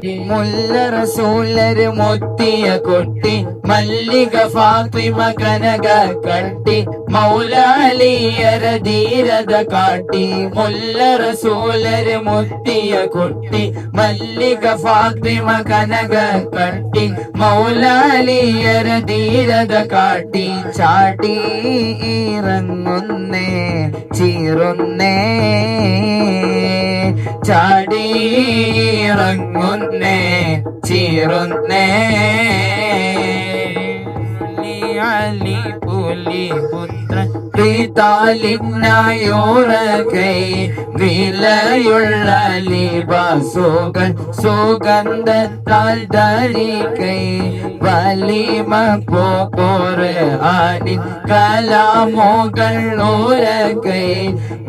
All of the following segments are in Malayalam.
മുല്ല റസൂലര് മുത്തിയ കുട്ടി മല്ലിക ഫാത്തിമ കനക കട്ടി മൗലാലിയര ധീരത കാട്ടി. മുല്ല റസൂലര് മുത്തിയ കുട്ടി മല്ലിക ഫാത്തിമ കനക കട്ടി മൗലാലിയര ധീരത കാട്ടി. ചാടി ഇറങ്ങുന്നേ ചീറുന്നേ ചാടി ഇറങ്ങുന്നേ ചീറുന്നേ. അലി പുലി പുത്ര പ്രീതാലിനായോറകൈ വിലയുള്ള ലിബാസുകൾ സുഗന്ധത്താൽ ധരിക്കൈ വലിമ പോറ് ആനി കലാമോകൾ നൂറകൈ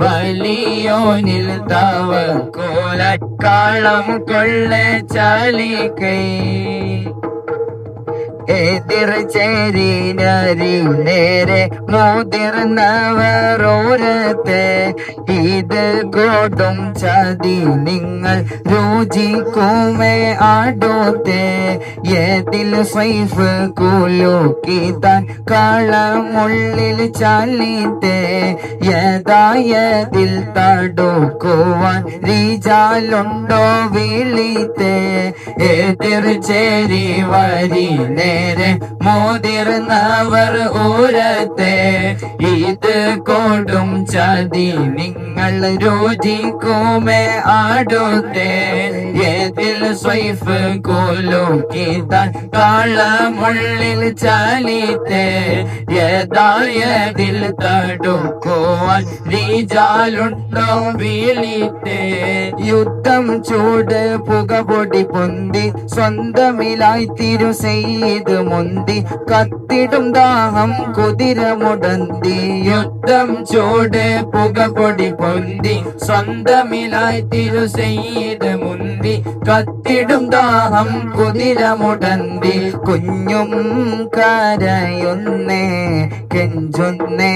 വലിയോനിൽ തവ കോലക്കാളം കൊള്ള ചാലിക്കൈ. എതിർ ചേരിനരി നേരെ മുതിർന്നവരോരത്തെ ഇത് കൊടും ചതി നിങ്ങൾ രുചിക്കുമേ ആടോത്തെ. ഏതിൽ സൈഫ് കുലുക്കിത്താൻ കളമുള്ളിൽ ചാലിത്തെ ഏതായതിൽ തടുക്കുവാൻ രീജാലുണ്ടോ വിളിത്തെ. എതിർ ചേരി വരി നേരെ മുതിർന്നവർ ഊരത്തെ ഇത് കൊടും ചതി നിങ്ങൾ രുചിക്കുമേ ആടുത്തെ. ഏതിൽ സ്വൈഫ് കുലുക്കിത്താൻ കാളമുള്ളിൽ ചാലിത്തെ ഏതായതിൽ തടുക്കുവാൻ രീജാലുണ്ടോ വിളിത്തെ. യുദ്ധം ചൂട് പുകപൊടി പൊന്തി സ്വന്തമിലായി തിരു ചെയ്ത് മുന്തി കത്തിടും ദാഹം കുതിര മുടന്തി. യുദ്ധം ചൂട് പുകപൊടി പൊന്തി സ്വന്തമിലായി തിരു ചെയ്ത് മുന്തി കത്തിടും ദാഹം കുതിര മുടന്തി. കുഞ്ഞും കരയുന്നേ കെഞ്ചുന്നേ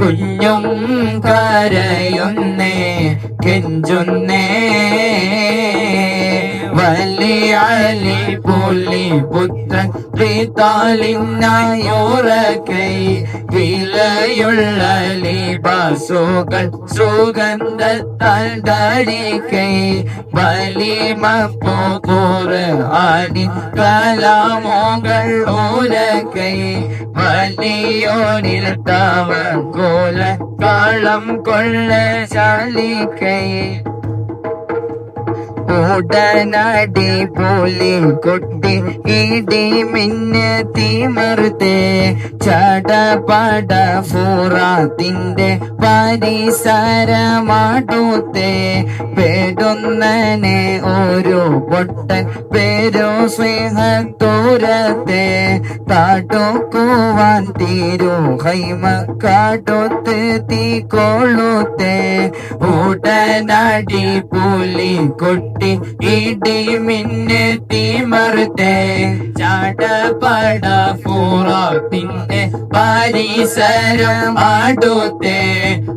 കുഞ്ഞും കരയുന്നേ കെഞ്ചുന്നേ. വലിയ അലി പുലി പുത്രൻ പ്രീതാലിനായോറകൈ വിലയുള്ള ലിബാസുകൾ സുഗന്ധത്താൽ ധരിക്കൈ വലിമ പോറ് ആനി കലാമോകൾ ഊരകൈ വലിയോനിൽ തവ കോല കാളം കൊള്ള ചാലിക്കൈ. ഉടനടി പുലി കൊട്ടി ഇടി മിന്ന് തിമർത്തെ ചടപട ഫുറാത്തിന്റെ പരിസരമാടുത്തെ. പേടുന്നനെ ഒരു പൊട്ടൻ പേരോ സ്നേഹത്തോരത്തെ താട്ടുക്കുവാൻ തീരു ഹൈമ കാട്ടൊത്ത് തീക്കൊള്ളുത്തെ. ഉടനടി പുലി കൊട്ടി ഇടി മിന്ന് തിമർത്തെ ചടപട ഫുറാത്തിന്റെ പരിസരമാടുത്തെ.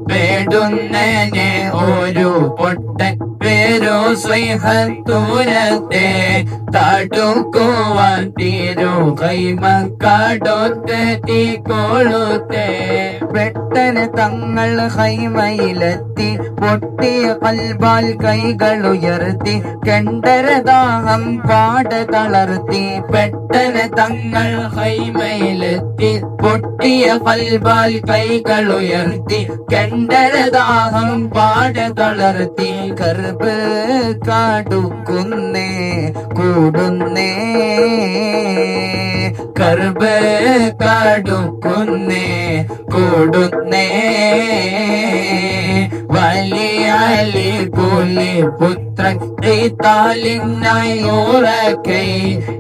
പേടുന്നനെ ഒരു പൊട്ടൻ പേരോ സ്നേഹത്തൂരത്തെ തടുക്കുവാൻ തീരു ഹൈമക്കാടൊത്ത് തീക്കൊളുത്തെ. പെട്ടന് തങ്ങൾ ഹൈമയിലെത്തി പൊട്ടിയ കൽബാൽ കൈകളുയർത്തി കണ്ടരദാഹം പാട തളർത്തി. പെട്ടന് തങ്ങൾ ഹൈമയിലെത്തി പൊട്ടിയ കൽബാൽ കൈകളുയർത്തി കണ്ടരദാഹം പാട തളർത്തി. കർബ് കാടുക്കുന്നേ കൂടുന്നേ കർബ് കാടുക്കുന്നേ കൂടുന്നേ. വലിയ അലി പുലി പുത്രൻ പ്രീതാലിനായോറകൈ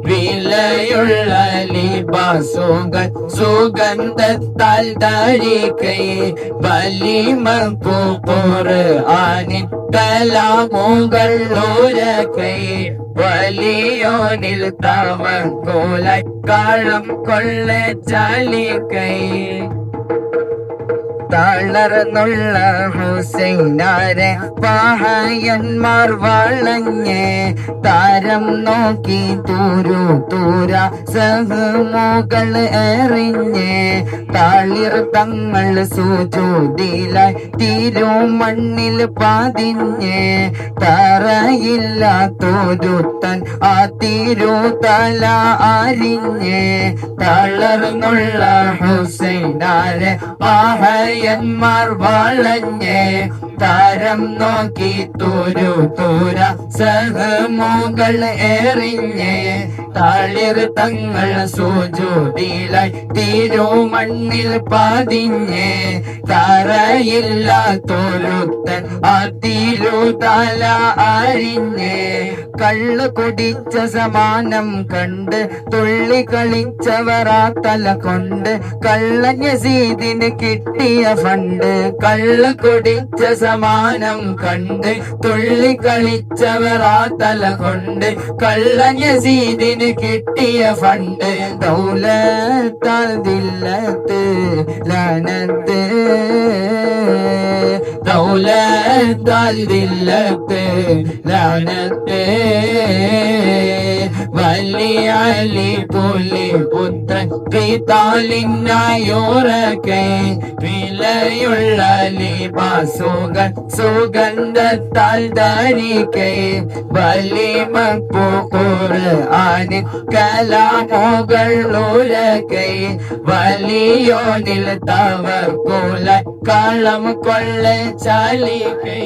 വിലയുള്ള ലിബാസുകൾ സുഗന്ധത്താൽ ധരിക്കൈ വലിമ പോറ് ആനി കലാമുകൾ ഊരകൈ വലിയോനിൽ തവ കോലക്കാളം കൊള്ള ചാലിക്കൈ. തളർന്നുള്ള ഹുസൈനാരെ പഹയന്മാർ വളഞ്ഞ് താരം നോക്കി തൂര സഹമുകൾ എറിഞ്ഞ് താളിർ തങ്ങൾ സുജൂദിലായി തിരുമണ്ണിൽ പതിഞ്ഞ് തറയില്ലാത്തൊരുത്തൻ ആ തിരുതല അരിഞ്ഞ് തളർന്നുള്ള ഹുസൈനാരെ പഹയന്മാർ വളഞ്ഞ് താരം നോക്കി തൂര സഹമുകൾ എറിഞ്ഞ് താളിർ തങ്ങൾ സുജൂദിലായി തിരുമണ്ണിൽ പതിഞ്ഞ് തറയില്ലാത്തൊരുത്തൻ ആ തിരുതല അരിഞ്ഞ് കള്ളു കുടിച്ച സമാനം കണ്ട് തുള്ളി കളിച്ചവർ ആ തല കൊണ്ട് കള്ളൻ യസീദിന് കിട്ടിയ ഫണ്ട് കള്ളു കുടിച്ച സമാനം കണ്ട് തുള്ളി കളിച്ചവർ ആ തല കൊണ്ട് കള്ളൻ യസീദിന് കിട്ടിയ ഫണ്ട് ദൗലത്താൽ ദില്ലത്ത് ലനത്ത് ദൗലത്താൽ ദില്ലത്ത് ലനത്ത് വലിയ അലി പുലി പുത്രൻ പിതാലിനായോരക്കെ വിലയുള്ള ലിബാസുകൾ സുഗന്ധത്താൽ ധരിക്കെ ഖുർആനിൻ കലാമുകൾ ഉരക്കെ വലിയോനിൽ തവക്കുല കളം കൊള്ള ചാലിക്കെ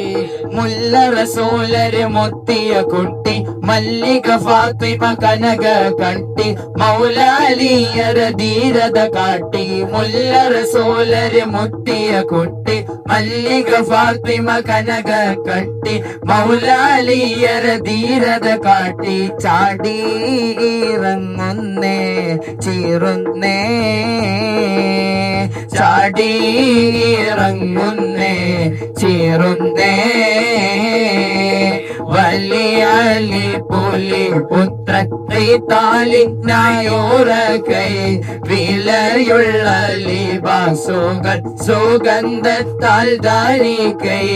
മുല്ല റസൂലര് മുത്തിയ കുട്ടി മല്ലിക ഫാത്തിമ കനക കട്ടി മൗലാലിയർ ധീരത കാട്ടി മുല്ല റസൂലര് മുത്തിയ കുട്ടി മല്ലിക ഫാത്തിമ കനക കട്ടി മൗലാലിയർ ധീരത കാട്ടി ചാടി ഇറങ്ങുന്നേ ചീറുന്നേ ചാടി ഇറങ്ങുന്നേ ചീറുന്നേ വലിയ അലി പുലി പുത്രൻ താലിനായോരകൈ വിലയുള്ള ലിബാസുകൾ സുഗന്ധത്താൽ ധരിക്കൈ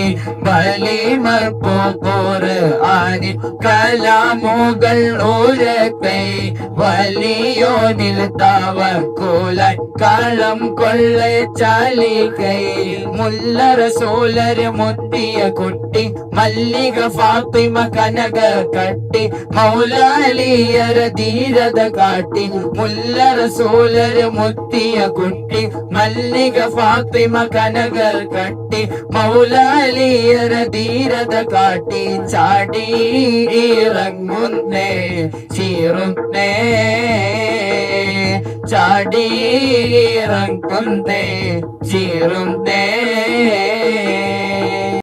വലിമപ്പോ ഖുർആനിൻ കലാമുകൾ ഉരക്കൈ വലിയോനിൽ തവക്കുലായി കളം കൊള്ള ചാലിക്കൈ മുല്ല റസൂലര് മുത്തിയ കുട്ടി മല്ലിക ഫാത്തിമ കനക കട്ടി മൗലാലിയർ ധീരത കാട്ടി മുല്ല റസൂലര് മുത്തിയ കുട്ടി മല്ലിക ഫാത്തിമ കനക കട്ടി മൗലാലിയർ ധീരത കാട്ടി ചാടി ഇറങ്ങുന്നേ ചീറുന്നേ ചാടി ഇറങ്ങുന്നേ ചീറുന്നേ